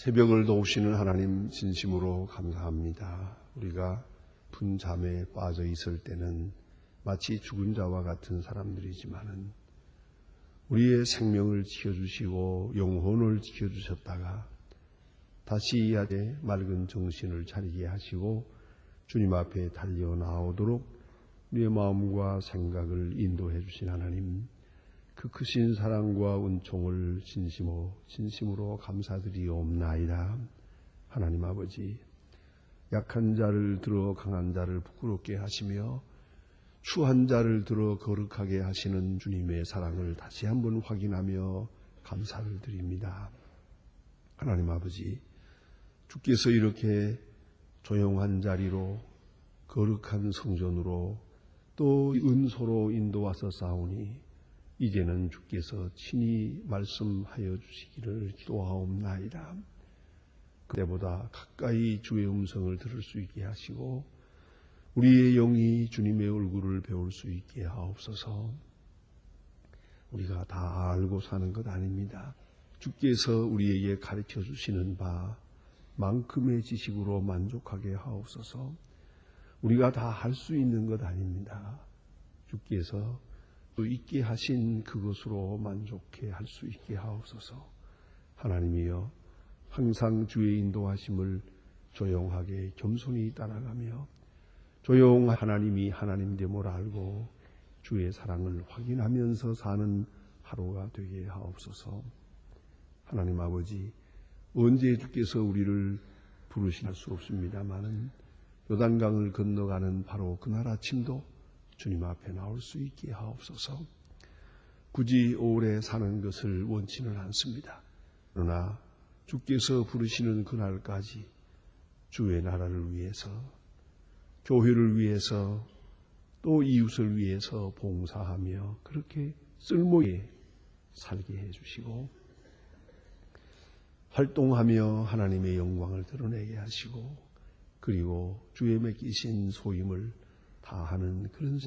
새벽을 도우시는 하나님 진심으로 감사합니다. 우리가 분잠에 빠져 있을 때는 마치 죽은 자와 같은 사람들이지만은 우리의 생명을 지켜주시고 영혼을 지켜주셨다가 다시 이 아래 맑은 정신을 차리게 하시고 주님 앞에 달려 나오도록 우리의 마음과 생각을 인도해 주신 하나님, 그 크신 사랑과 은총을 진심으로 감사드리옵나이다. 하나님 아버지, 약한 자를 들어 강한 자를 부끄럽게 하시며 추한 자를 들어 거룩하게 하시는 주님의 사랑을 다시 한번 확인하며 감사를 드립니다. 하나님 아버지, 주께서 이렇게 조용한 자리로 거룩한 성전으로 또 은소로 인도와서 싸우니 이제는 주께서 친히 말씀하여 주시기를 기도하옵나이다. 그때보다 가까이 주의 음성을 들을 수 있게 하시고 우리의 영이 주님의 얼굴을 배울 수 있게 하옵소서. 우리가 다 알고 사는 것 아닙니다. 주께서 우리에게 가르쳐 주시는 바 만큼의 지식으로 만족하게 하옵소서. 우리가 다 할 수 있는 것 아닙니다. 주께서 또 있게 하신 그것으로 만족해 할 수 있게 하옵소서. 하나님이여, 항상 주의 인도하심을 조용하게 겸손히 따라가며 조용한 하나님이 하나님됨을 알고 주의 사랑을 확인하면서 사는 하루가 되게 하옵소서. 하나님 아버지, 언제 주께서 우리를 부르실 수 없습니다마는 요단강을 건너가는 바로 그날 아침도 주님 앞에 나올 수 있게 하옵소서. 굳이 오래 사는 것을 원치는 않습니다. 그러나 주께서 부르시는 그날까지 주의 나라를 위해서, 교회를 위해서, 또 이웃을 위해서 봉사하며 그렇게 쓸모있게 살게 해주시고 활동하며 하나님의 영광을 드러내게 하시고 그리고 주의 맡기신 소임을 다하는 그런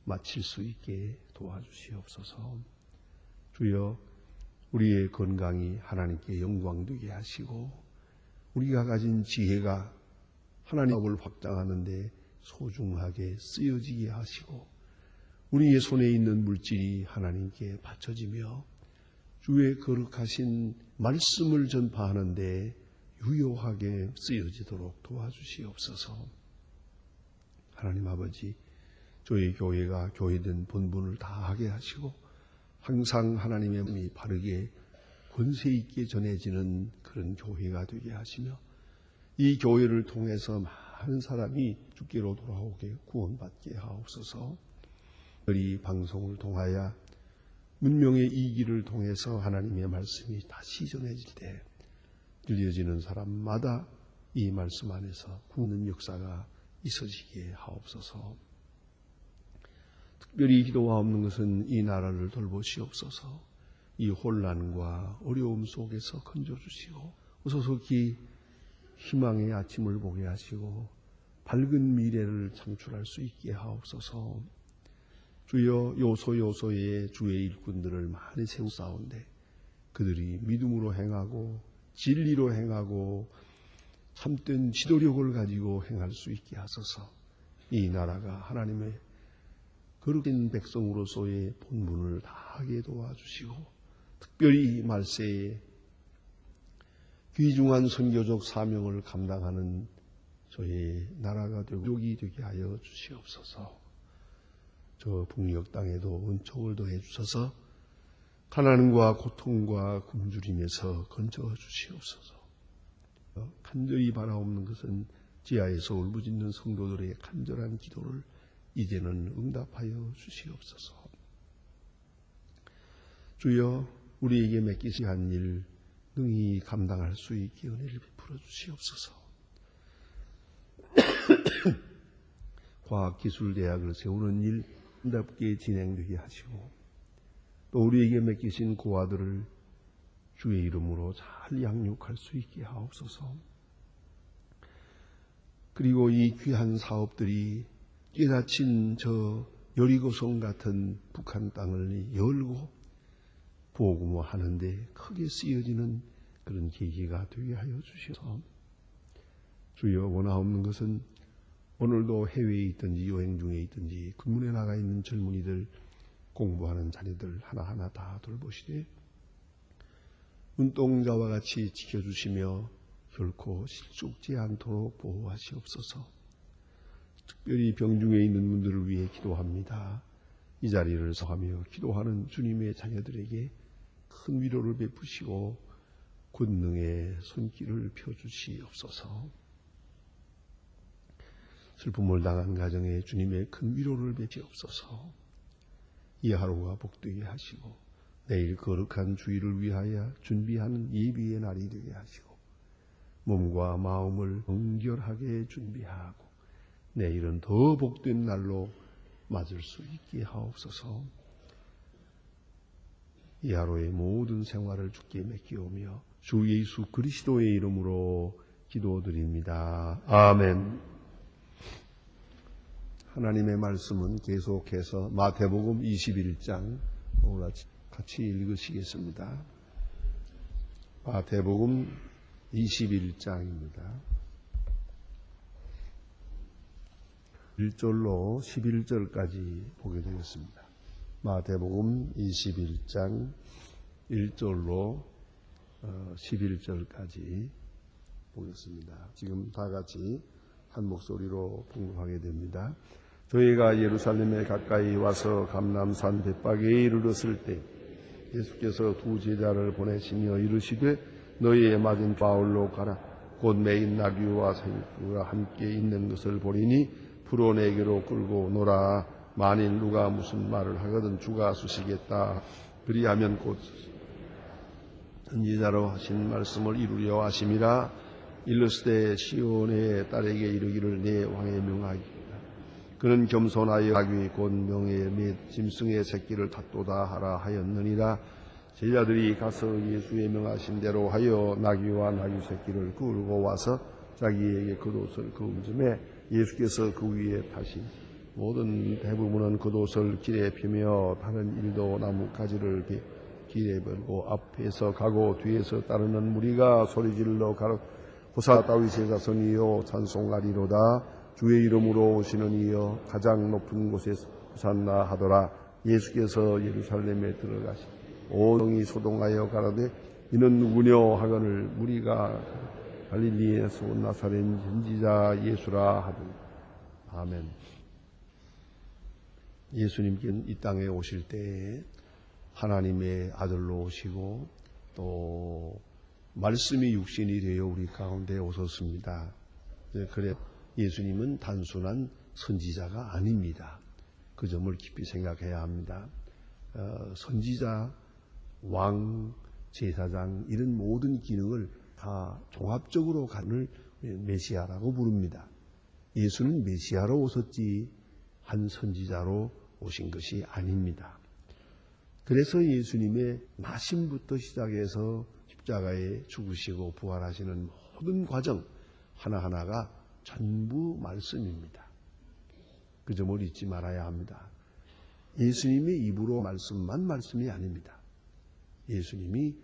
마칠 수 있게 도와주시옵소서. 주여, 우리의 건강이 하나님께 영광되게 하시고 우리가 가진 지혜가 하나님의 법을 확장하는 데 소중하게 쓰여지게 하시고 우리의 손에 있는 물질이 하나님께 바쳐지며 주의 거룩하신 말씀을 전파하는 데 유효하게 쓰여지도록 도와주시옵소서. 하나님 아버지, 저희 교회가 교회된 본분을 다하게 하시고 항상 하나님의 마음이 바르게 권세 있게 전해지는 그런 교회가 되게 하시며 이 교회를 통해서 많은 사람이 주께로 돌아오게 구원받게 하옵소서. 이 방송을 통하여 문명의 이 길을 통해서 하나님의 말씀이 다시 전해질 때 들려지는 사람마다 이 말씀 안에서 구원의 역사가 있어지게 하옵소서. 특별히 기도하옵는 것은 이 나라를 돌보시옵소서. 이 혼란과 어려움 속에서 건져주시고 어서속히 희망의 아침을 보게 하시고 밝은 미래를 창출할 수 있게 하옵소서. 주여, 요소요소에 주의 일꾼들을 많이 세우사온데 그들이 믿음으로 행하고 진리로 행하고 참된 지도력을 가지고 행할 수 있게 하소서. 이 나라가 하나님의 거룩한 백성으로서의 본분을 다하게 도와주시고 특별히 말세에 귀중한 선교적 사명을 감당하는 저의 나라가 되고 족이 되게 하여 주시옵소서. 저 북녘 땅에도 은총을 더해 주셔서 가난과 고통과 굶주림에서 건져 주시옵소서. 간절히 바라옵는 것은 지하에서 울부짖는 성도들의 간절한 기도를 이제는 응답하여 주시옵소서. 주여, 우리에게 맡기신 한 일 능히 감당할 수 있게 은혜를 베풀어 주시옵소서. 과학기술대학을 세우는 일 아름답게 진행되게 하시고 또 우리에게 맡기신 고아들을 주의 이름으로 잘 양육할 수 있게 하옵소서. 그리고 이 귀한 사업들이 깨닫힌 저 여리고성 같은 북한 땅을 열고 복음화하는데 크게 쓰여지는 그런 계기가 되게 하여 주셔서 주여 원하옵는 것은 오늘도 해외에 있든지 여행 중에 있든지 군문에 나가 있는 젊은이들 공부하는 자녀들 하나하나 다 돌보시되 눈동자와 같이 지켜주시며 결코 실족지 않도록 보호하시옵소서. 특별히 병중에 있는 분들을 위해 기도합니다. 이 자리를 서하며 기도하는 주님의 자녀들에게 큰 위로를 베푸시고 권능의 손길을 펴주시옵소서. 슬픔을 당한 가정에 주님의 큰 위로를 베푸시옵소서. 이 하루가 복되게 하시고 내일 거룩한 주일을 위하여 준비하는 예비의 날이 되게 하시고 몸과 마음을 정결하게 준비하고 내일은 더 복된 날로 맞을 수 있게 하옵소서. 이 하루의 모든 생활을 주께 맡기오며 주 예수 그리스도의 이름으로 기도드립니다. 아멘. 하나님의 말씀은 계속해서 마태복음 21장 오늘 같이 읽으시겠습니다. 마태복음 21장입니다. 1절로 11절까지 보게 되겠습니다. 마태복음 21장 1절로 11절까지 보겠습니다. 지금 다 같이 한 목소리로 봉독하게 됩니다. 저희가 예루살렘에 가까이 와서 감람산 벳박에 이르렀을 때 예수께서 두 제자를 보내시며 이르시되 너희의 맞은 바울로 가라. 곧 메인 나귀와 새끼가 함께 있는 것을 보리니 풀어내기로 끌고 놀아. 만일 누가 무슨 말을 하거든 주가 수시겠다. 그리하면 곧 선지자로 하신 말씀을 이루려 하심이라. 일러스되 시온의 딸에게 이르기를 내 왕의 명하기다. 그는 겸손하여 나귀 곧 명의 및 짐승의 새끼를 탔도다 하라 하였느니라. 제자들이 가서 예수의 명하신 대로 하여 나귀와 나귀 새끼를 끌고 와서 자기에게 겉옷을 그은 즈음에 예수께서 그 위에 타신 모든 대부분은 겉옷을 길에 펴며 다른 일도 나뭇가지를 길에 벌고 앞에서 가고 뒤에서 따르는 무리가 소리질러 가로 호사 다윗의 자손이여 찬송하리로다. 주의 이름으로 오시는 이여 가장 높은 곳에 호산나 하더라. 예수께서 예루살렘에 들어가시 온 성이 소동하여 가라되 이는 누구뇨 하거늘 무리가 갈릴리에서 온 나사렛 선지자 예수라 하더니. 아멘. 예수님께는 이 땅에 오실 때에 하나님의 아들로 오시고 또 말씀이 육신이 되어 우리 가운데 오셨습니다. 그래 예수님은 단순한 선지자가 아닙니다. 그 점을 깊이 생각해야 합니다. 선지자, 왕, 제사장 이런 모든 기능을 다 종합적으로 갖는 메시아라고 부릅니다. 예수는 메시아로 오셨지 한 선지자로 오신 것이 아닙니다. 그래서 예수님의 나심부터 시작해서 십자가에 죽으시고 부활하시는 모든 과정 하나하나가 전부 말씀입니다. 그 점을 잊지 말아야 합니다. 예수님의 입으로 말씀만 말씀이 아닙니다. 예수님이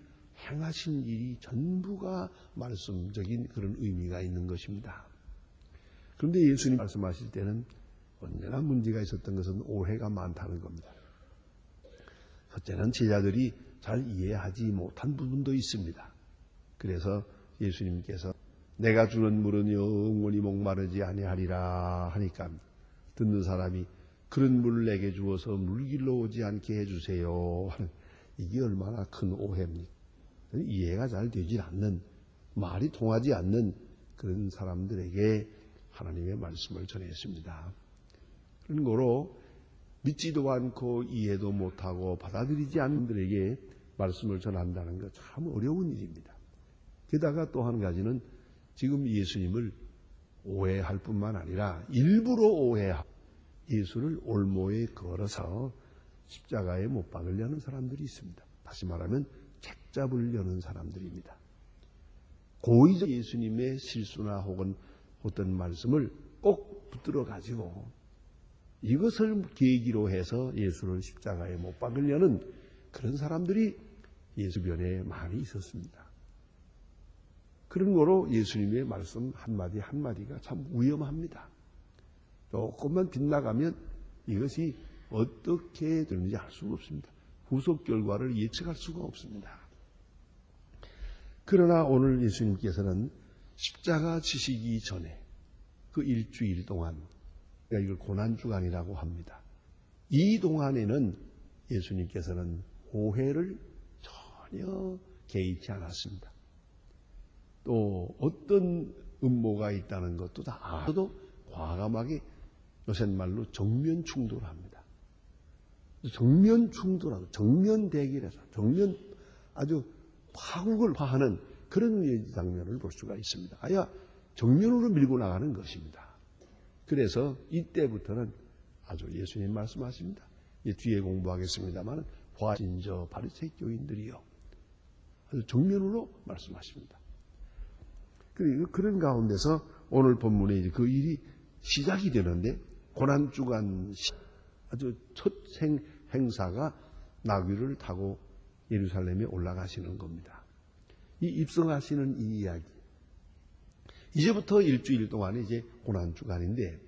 행하신 일이 전부가 말씀적인 그런 의미가 있는 것입니다. 그런데 예수님 말씀하실 때는 언제나 문제가 있었던 것은 오해가 많다는 겁니다. 첫째는 제자들이 잘 이해하지 못한 부분도 있습니다. 그래서 예수님께서 내가 주는 물은 영원히 목마르지 아니하리라 하니까 듣는 사람이 그런 물을 내게 주어서 물길로 오지 않게 해주세요 하는 이게 얼마나 큰 오해입니까? 이해가 잘 되지 않는 말이 통하지 않는 그런 사람들에게 하나님의 말씀을 전했습니다. 그런 거로 믿지도 않고 이해도 못하고 받아들이지 않는 분들에게 말씀을 전한다는 것 참 어려운 일입니다. 게다가 또 한 가지는 지금 예수님을 오해할 뿐만 아니라 일부러 오해하고 예수를 올모에 걸어서 십자가에 못 박으려는 사람들이 있습니다. 다시 말하면 책 잡으려는 사람들입니다. 고의적 예수님의 실수나 혹은 어떤 말씀을 꼭 붙들어 가지고 이것을 계기로 해서 예수를 십자가에 못 박으려는 그런 사람들이 예수 주변에 많이 있었습니다. 그런 거로 예수님의 말씀 한마디 한마디가 참 위험합니다. 조금만 빗나가면 이것이 어떻게 되는지 알 수가 없습니다. 후속 결과를 예측할 수가 없습니다. 그러나 오늘 예수님께서는 십자가 지시기 전에 그 일주일 동안, 이걸 고난주간이라고 합니다. 이 동안에는 예수님께서는 오해를 전혀 개의치 않았습니다. 또 어떤 음모가 있다는 것도 다 알아도 과감하게 요새 말로 정면 충돌합니다. 정면 충돌하고 정면 대결해서 정면 아주 파국을 파하는 그런 장면을 볼 수가 있습니다. 아야 정면으로 밀고 나가는 것입니다. 그래서 이때부터는 아주 예수님 말씀하십니다. 뒤에 공부하겠습니다만 화신저 바리새인 교인들이요. 아주 정면으로 말씀하십니다. 그런 가운데서 오늘 본문에 그 일이 시작이 되는데 고난주간 아주 첫 행사가 나귀를 타고 예루살렘에 올라가시는 겁니다. 이 입성하시는 이 이야기. 이제부터 일주일 동안에 이제 고난주간인데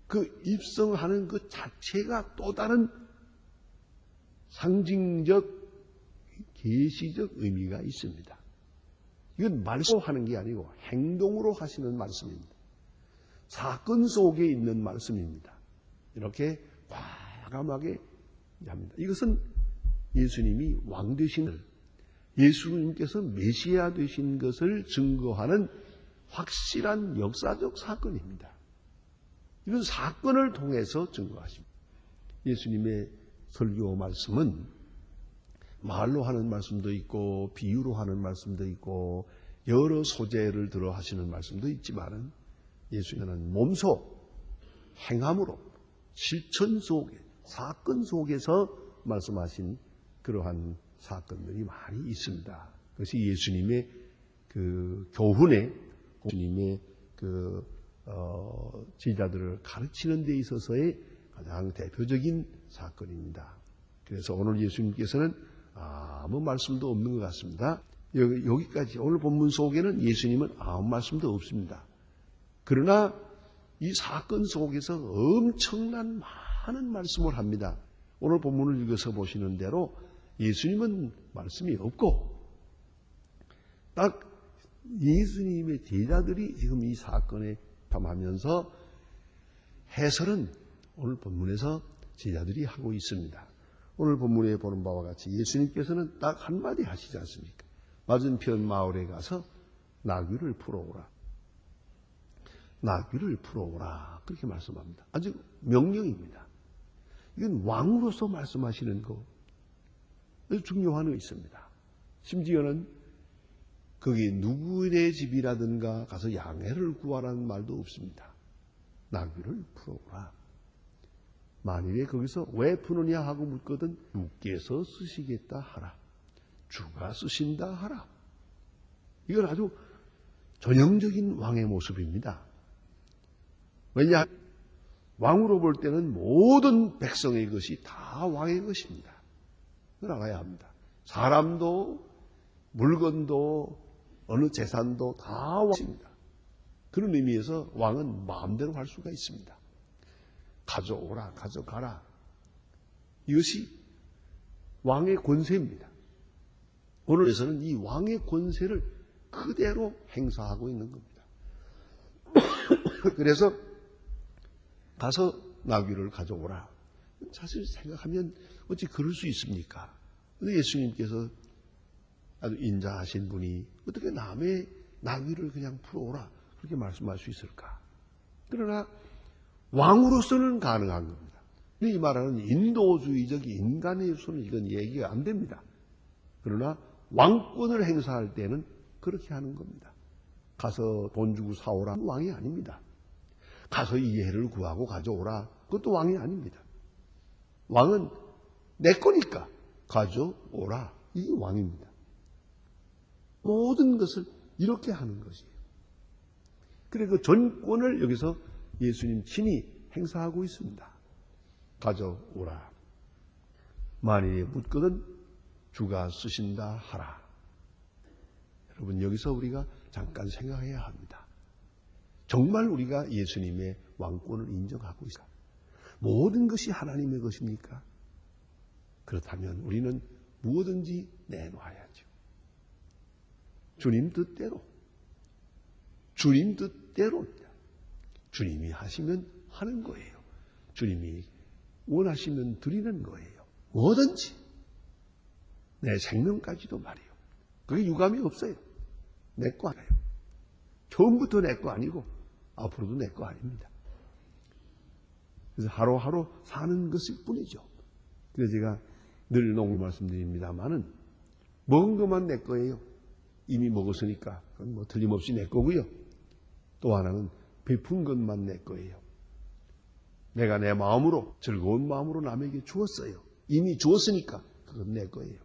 그 입성하는 그 자체가 또 다른 상징적, 계시적 의미가 있습니다. 이건 말씀하는 게 아니고 행동으로 하시는 말씀입니다. 사건 속에 있는 말씀입니다. 이렇게 과감하게 합니다. 이것은 예수님이 왕 되신, 예수님께서 메시아 되신 것을 증거하는 확실한 역사적 사건입니다. 이런 사건을 통해서 증거하십니다. 예수님의 설교 말씀은 말로 하는 말씀도 있고 비유로 하는 말씀도 있고 여러 소재를 들어 하시는 말씀도 있지만 예수님은 몸소 행함으로 실천 속에 사건 속에서 말씀하신 그러한 사건들이 많이 있습니다. 그것이 예수님의 그 교훈에 예수님의 그 제자들을 가르치는 데 있어서의 가장 대표적인 사건입니다. 그래서 오늘 예수님께서는 아무 말씀도 없는 것 같습니다. 여기까지 오늘 본문 속에는 예수님은 아무 말씀도 없습니다. 그러나 이 사건 속에서 엄청난 많은 말씀을 합니다. 오늘 본문을 읽어서 보시는 대로 예수님은 말씀이 없고 딱 예수님의 제자들이 지금 이 사건에 담하면서 해설은 오늘 본문에서 제자들이 하고 있습니다. 오늘 본문에 보는 바와 같이 예수님께서는 딱 한마디 하시지 않습니까? 맞은편 마을에 가서 나귀를 풀어오라. 나귀를 풀어오라. 그렇게 말씀합니다. 아주 명령입니다. 이건 왕으로서 말씀하시는 거 아주 중요한 거 있습니다. 심지어는 거기 누구의 집이라든가 가서 양해를 구하라는 말도 없습니다. 나귀를 풀어오라. 만일에 거기서 왜 푸느냐 하고 묻거든 주께서 쓰시겠다 하라. 주가 쓰신다 하라. 이건 아주 전형적인 왕의 모습입니다. 왜냐? 왕으로 볼 때는 모든 백성의 것이 다 왕의 것입니다. 그걸 알아야 합니다. 사람도 물건도 어느 재산도 다 왕입니다. 그런 의미에서 왕은 마음대로 할 수가 있습니다. 가져오라, 가져가라. 이것이 왕의 권세입니다. 오늘에서는 이 왕의 권세를 그대로 행사하고 있는 겁니다. 그래서 가서 나귀를 가져오라. 사실 생각하면 어찌 그럴 수 있습니까? 근데 예수님께서 아주 인자하신 분이 어떻게 남의 나귀를 그냥 풀어오라 그렇게 말씀할 수 있을까? 그러나 왕으로서는 가능한 겁니다. 이 말하는 인도주의적 인간으로서는 이건 얘기가 안 됩니다. 그러나 왕권을 행사할 때는 그렇게 하는 겁니다. 가서 돈 주고 사오라 왕이 아닙니다. 가서 이해를 구하고 가져오라 그것도 왕이 아닙니다. 왕은 내 거니까 가져오라 이게 왕입니다. 모든 것을 이렇게 하는 것이에요. 그리고 그 전권을 여기서 예수님 친히 행사하고 있습니다. 가져오라. 만일에 묻거든 주가 쓰신다 하라. 여러분, 여기서 우리가 잠깐 생각해야 합니다. 정말 우리가 예수님의 왕권을 인정하고 있습니까? 모든 것이 하나님의 것입니까? 그렇다면 우리는 무엇든지 내놓아야죠. 주님 뜻대로. 주님 뜻대로입니다. 주님이 하시면 하는 거예요. 주님이 원하시면 드리는 거예요. 뭐든지. 내 생명까지도 말이에요. 그게 유감이 없어요. 내 거 아니에요. 처음부터 내 거 아니고 앞으로도 내 거 아닙니다. 그래서 하루하루 사는 것일 뿐이죠. 그래서 제가 늘 농구 말씀드립니다만은 먹은 것만 내 거예요. 이미 먹었으니까 그건 뭐 틀림없이 내 거고요. 또 하나는 베푼 것만 내 거예요. 내가 내 마음으로 즐거운 마음으로 남에게 주었어요. 이미 주었으니까 그건 내 거예요.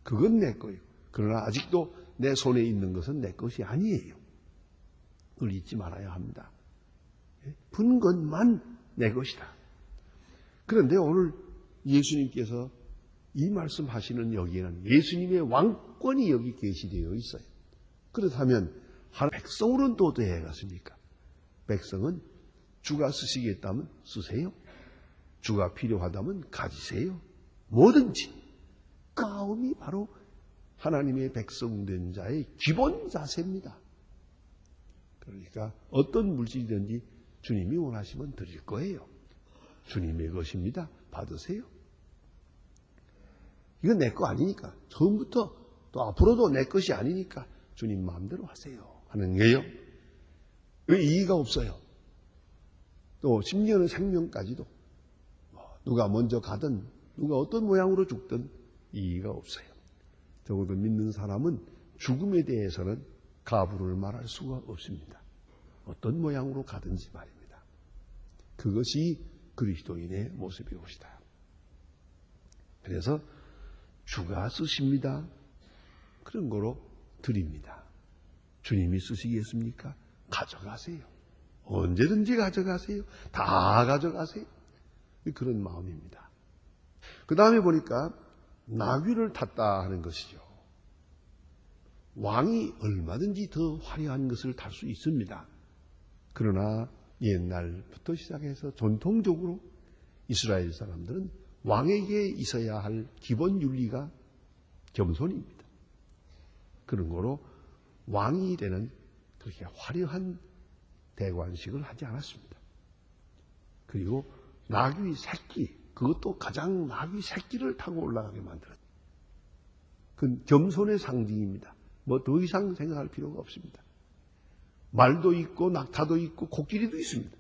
그건 내 거예요. 그러나 아직도 내 손에 있는 것은 내 것이 아니에요. 그걸 잊지 말아야 합니다. 푼 것만 내 것이다. 그런데 오늘 예수님께서 이 말씀하시는 여기에는 예수님의 왕권이 여기 계시되어 있어요. 그렇다면 백성으로는 또 어떻게 해갔습니까? 백성은 주가 쓰시겠다면 쓰세요. 주가 필요하다면 가지세요. 뭐든지. 그 마음이 바로 하나님의 백성된 자의 기본 자세입니다. 그러니까 어떤 물질이든지 주님이 원하시면 드릴 거예요. 주님의 것입니다. 받으세요. 이건 내 거 아니니까. 처음부터 또 앞으로도 내 것이 아니니까 주님 마음대로 하세요. 하는 거예요. 왜 이의가 없어요. 또 심지어는 생명까지도 누가 먼저 가든 누가 어떤 모양으로 죽든 이의가 없어요. 적어도 믿는 사람은 죽음에 대해서는 가부를 말할 수가 없습니다. 어떤 모양으로 가든지 말입니다. 그것이 그리스도인의 모습이옵시다. 그래서 주가 쓰십니다. 그런 거로 드립니다. 주님이 쓰시겠습니까? 가져가세요. 언제든지 가져가세요. 다 가져가세요. 그런 마음입니다. 그 다음에 보니까 나귀를 탔다 하는 것이죠. 왕이 얼마든지 더 화려한 것을 탈 수 있습니다. 그러나 옛날부터 시작해서 전통적으로 이스라엘 사람들은 왕에게 있어야 할 기본 윤리가 겸손입니다. 그런 거로 왕이 되는 그렇게 화려한 대관식을 하지 않았습니다. 그리고 나귀 새끼, 그것도 가장 나귀 새끼를 타고 올라가게 만들었죠. 그건 겸손의 상징입니다. 뭐 더 이상 생각할 필요가 없습니다. 말도 있고 낙타도 있고 코끼리도 있습니다.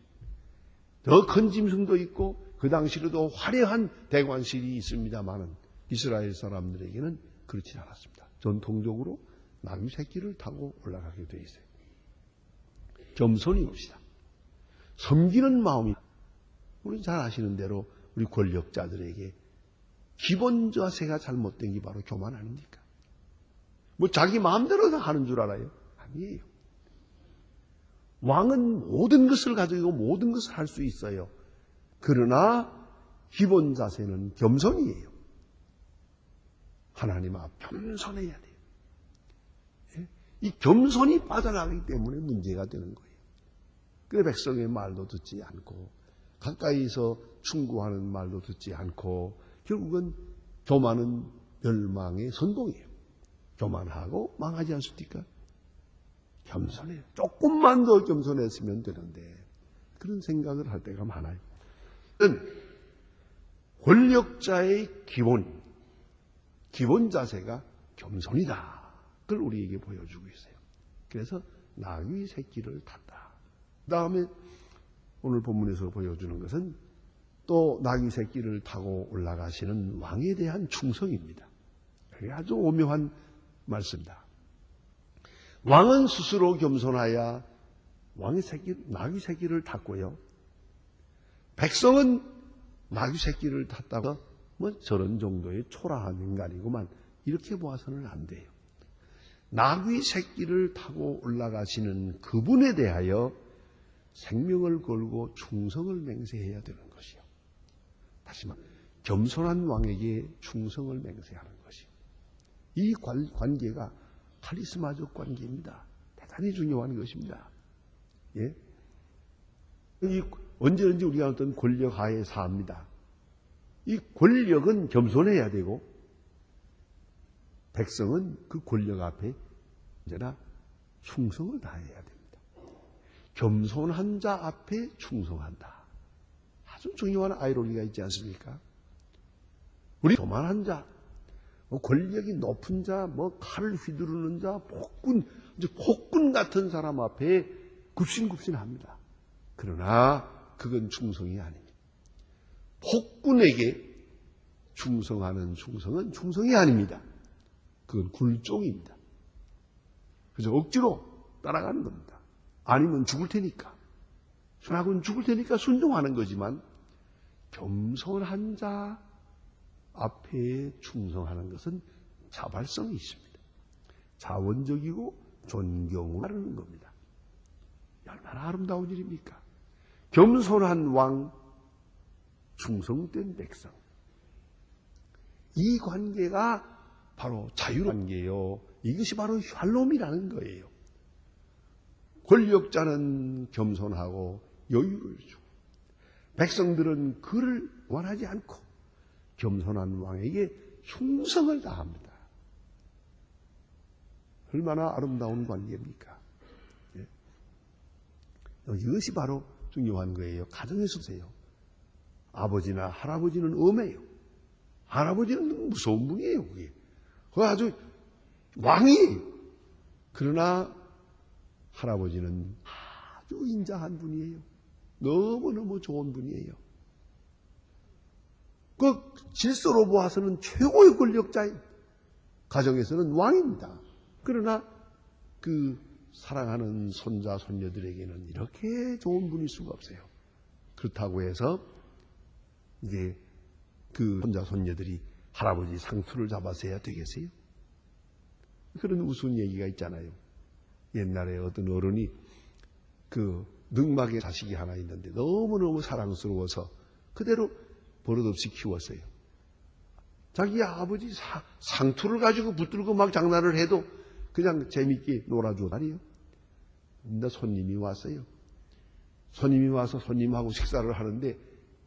더 큰 짐승도 있고 그 당시로도 화려한 대관식이 있습니다만은 이스라엘 사람들에게는 그렇지 않았습니다. 전통적으로 나귀 새끼를 타고 올라가게 되어 있어요. 겸손이 옵시다. 섬기는 마음이, 우리 잘 아시는 대로 우리 권력자들에게 기본 자세가 잘못된 게 바로 교만 아닙니까? 뭐 자기 마음대로 다 하는 줄 알아요? 아니에요. 왕은 모든 것을 가지고 모든 것을 할 수 있어요. 그러나 기본 자세는 겸손이에요. 하나님 앞 겸손해야 돼요. 이 겸손이 빠져나가기 때문에 문제가 되는 거예요. 그래 백성의 말도 듣지 않고 가까이서 충고하는 말도 듣지 않고 결국은 교만은 멸망의 선봉이에요. 교만하고 망하지 않습니까? 겸손해요. 조금만 더 겸손했으면 되는데 그런 생각을 할 때가 많아요. 권력자의 기본 자세가 겸손이다. 그걸 우리에게 보여주고 있어요. 그래서 나귀 새끼를 탔다. 그 다음에 오늘 본문에서 보여주는 것은 또 나귀 새끼를 타고 올라가시는 왕에 대한 충성입니다. 그게 아주 오묘한 말씀이다. 왕은 스스로 겸손하여 나귀 새끼를 탔고요. 백성은 나귀 새끼를 탔다가 뭐 저런 정도의 초라한 인간이구만 이렇게 보아서는 안 돼요. 나귀 새끼를 타고 올라가시는 그분에 대하여 생명을 걸고 충성을 맹세해야 되는 것이요. 다시 말해 겸손한 왕에게 충성을 맹세하는 것이요. 이 관계가 카리스마적 관계입니다. 대단히 중요한 것입니다. 예? 언제든지 우리가 어떤 권력 하에 삽니다. 이 권력은 겸손해야 되고 백성은 그 권력 앞에 언제나 충성을 다해야 됩니다. 겸손한 자 앞에 충성한다. 아주 중요한 아이러니가 있지 않습니까? 우리 교만한 자, 권력이 높은 자, 칼을 휘두르는 자, 폭군 같은 사람 앞에 굽신굽신합니다. 그러나 그건 충성이 아닙니다. 폭군에게 충성하는 충성은 충성이 아닙니다. 그건 굴종입니다. 그래서 억지로 따라가는 겁니다. 아니면 죽을 테니까. 순하고는 죽을 테니까 순종하는 거지만 겸손한 자 앞에 충성하는 것은 자발성이 있습니다. 자원적이고 존경을 하는 겁니다. 얼마나 아름다운 일입니까? 겸손한 왕, 충성된 백성. 이 관계가 바로 자유관계요. 이것이 바로 샬롬이라는 거예요. 권력자는 겸손하고 여유를 주고 백성들은 그를 원하지 않고 겸손한 왕에게 충성을 다합니다. 얼마나 아름다운 관계입니까? 예. 이것이 바로 중요한 거예요. 가정에서 보세요. 아버지나 할아버지는 엄해요. 할아버지는 무서운 분이에요. 그게 아주 왕이에요. 그러나 할아버지는 아주 인자한 분이에요. 너무너무 좋은 분이에요. 그 질서로 보아서는 최고의 권력자예요. 가정에서는 왕입니다. 그러나 그 사랑하는 손자, 손녀들에게는 이렇게 좋은 분일 수가 없어요. 그렇다고 해서 이제 그 손자, 손녀들이 할아버지 상투를 잡아서 해야 되겠어요? 그런 우스운 얘기가 있잖아요. 옛날에 어떤 어른이 그 늑막의 자식이 하나 있는데 너무너무 사랑스러워서 그대로 버릇없이 키웠어요. 자기 아버지 상투를 가지고 붙들고 막 장난을 해도 그냥 재밌게 놀아주고 말이에요. 근데 손님이 왔어요. 손님이 와서 손님하고 식사를 하는데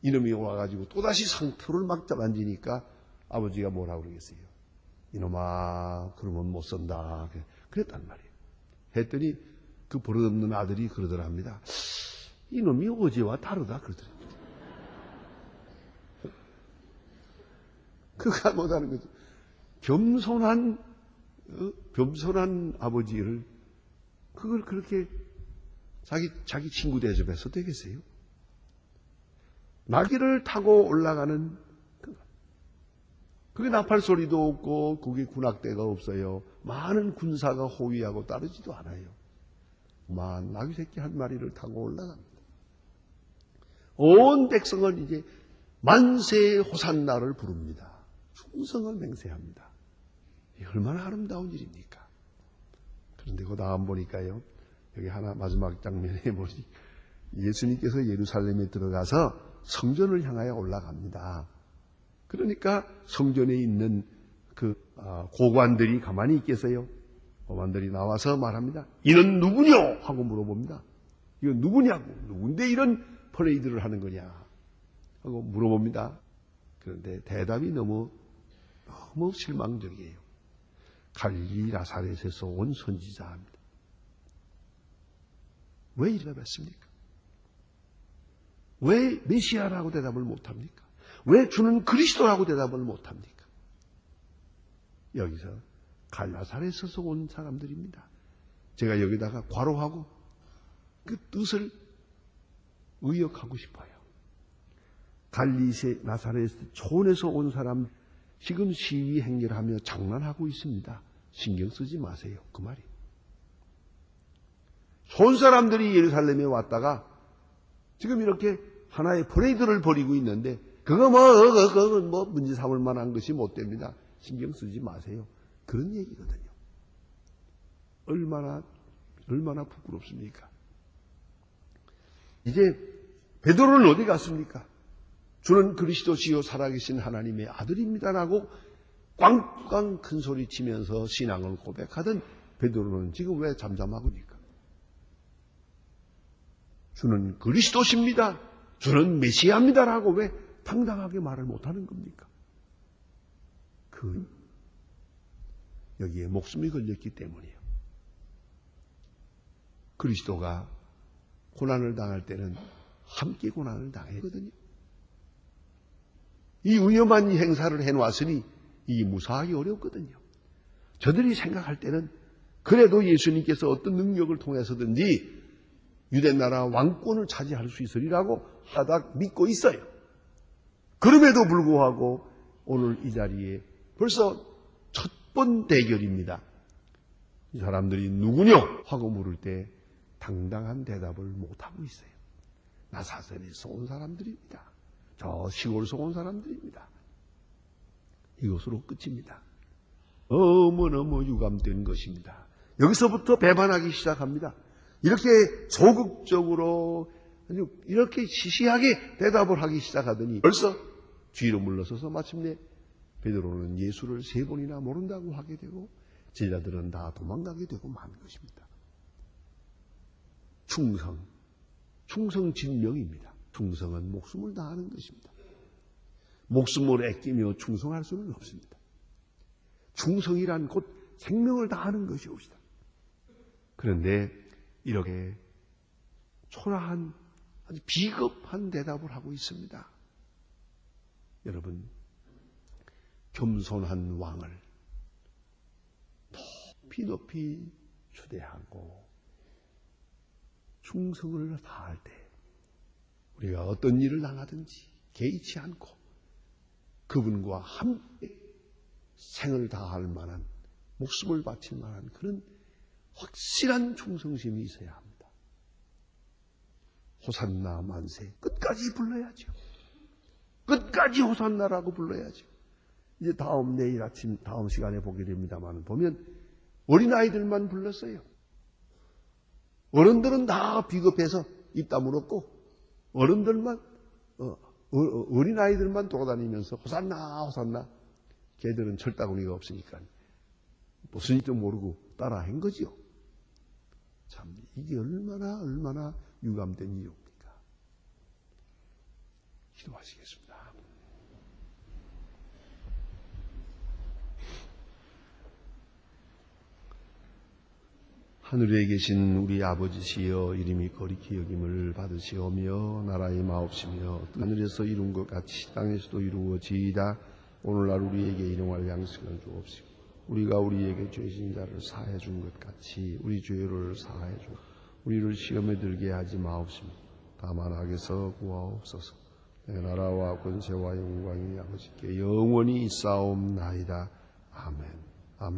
이놈이 와가지고 또다시 상투를 막 만지니까 아버지가 뭐라고 그러겠어요. 이놈아, 그러면 못 산다. 그랬단 말이에요. 했더니 그 버릇없는 아들이 그러더랍니다. 이놈이 어제와 다르다 그러더랍니다. 그가 못하는 거죠. 겸손한 아버지를 그걸 그렇게 자기 친구 대접해서 되겠어요? 나귀를 타고 올라가는 그게 나팔 소리도 없고 그게 군악대가 없어요. 많은 군사가 호위하고 따르지도 않아요. 나귀 새끼 한 마리를 타고 올라갑니다. 온 백성은 이제 만세 호산나를 부릅니다. 충성을 맹세합니다. 이게 얼마나 아름다운 일입니까? 그런데 그 다음 보니까요. 여기 하나 마지막 장면에 보니 예수님께서 예루살렘에 들어가서 성전을 향하여 올라갑니다. 그러니까 성전에 있는 그 고관들이 가만히 있겠어요? 고관들이 나와서 말합니다. 이는 누구냐? 하고 물어봅니다. 이건 누구냐고. 누군데 이런 퍼레이드를 하는 거냐? 하고 물어봅니다. 그런데 대답이 너무 실망적이에요. 갈릴리 나사렛에서 온 선지자입니다. 왜 이래 뵀습니까? 왜 메시아라고 대답을 못합니까? 왜 주는 그리스도라고 대답을 못합니까? 여기서 나사렛에서 온 사람들입니다. 제가 여기다가 괄호하고 그 뜻을 의역하고 싶어요. 갈릴리 나사렛 초원에서 온 사람 지금 시위 행렬하며 장난하고 있습니다. 신경 쓰지 마세요. 그 말이. 좋은 사람들이 예루살렘에 왔다가 지금 이렇게 하나의 퍼레이드를 벌이고 있는데 그거 문제 삼을 만한 것이 못 됩니다. 신경 쓰지 마세요. 그런 얘기거든요. 얼마나 부끄럽습니까? 이제 베드로는 어디 갔습니까? 주는 그리스도시요 살아계신 하나님의 아들입니다라고 꽝꽝 큰 소리 치면서 신앙을 고백하던 베드로는 지금 왜 잠잠하고니까? 주는 그리스도십니다. 주는 메시아입니다라고 왜 당당하게 말을 못하는 겁니까? 여기에 목숨이 걸렸기 때문이에요. 그리스도가 고난을 당할 때는 함께 고난을 당했거든요. 이 위험한 행사를 해놓았으니 이 무사하기 어렵거든요. 저들이 생각할 때는 그래도 예수님께서 어떤 능력을 통해서든지 유대나라 왕권을 차지할 수 있으리라고 하다 믿고 있어요. 그럼에도 불구하고 오늘 이 자리에 벌써 첫 번 대결입니다. 이 사람들이 누구냐? 하고 물을 때 당당한 대답을 못하고 있어요. 나사렛에서 온 사람들입니다. 저 시골에서 온 사람들입니다. 이것으로 끝입니다. 너무너무 유감된 것입니다. 여기서부터 배반하기 시작합니다. 이렇게 소극적으로 이렇게 시시하게 대답을 하기 시작하더니 벌써 뒤로 물러서서 마침내 베드로는 예수를 3번이나 모른다고 하게 되고 제자들은 다 도망가게 되고 만 것입니다. 충성진명입니다. 충성은 목숨을 다하는 것입니다. 목숨을 아끼며 충성할 수는 없습니다. 충성이란 곧 생명을 다하는 것이옵니다. 그런데 이렇게 초라한 아주 비겁한 대답을 하고 있습니다. 여러분, 겸손한 왕을 높이 추대하고 충성을 다할 때 우리가 어떤 일을 당하든지 개의치 않고 그분과 함께 생을 다할 만한, 목숨을 바칠 만한 그런 확실한 충성심이 있어야 합니다. 호산나 만세 끝까지 불러야죠. 끝까지 호산나라고 불러야죠. 이제 내일 아침 다음 시간에 보게 됩니다만 보면 어린아이들만 불렀어요. 어른들은 다 비겁해서 입 다물었고 어린아이들만 돌아다니면서 호산나 호산나. 걔들은 철다구니가 없으니까 무슨 일도 모르고 따라 한 거지요. 참 이게 얼마나 유감된 일입니까? 기도하시겠습니다. 하늘에 계신 우리 아버지시여, 이름이 거룩히 여김을 받으시오며 나라의 마옵시며 하늘에서 이룬 것 같이 땅에서도 이루어지이다. 오늘날 우리에게 일용할 양식을 주옵시고 우리가 우리에게 죄진 자를 사해 준 것 같이 우리 죄를 사해 주고 우리를 시험에 들게 하지 마옵시며 다만 악에서 구하옵소서. 내 나라와 권세와 영광이 아버지께 영원히 있사옵나이다. 아멘. 아멘.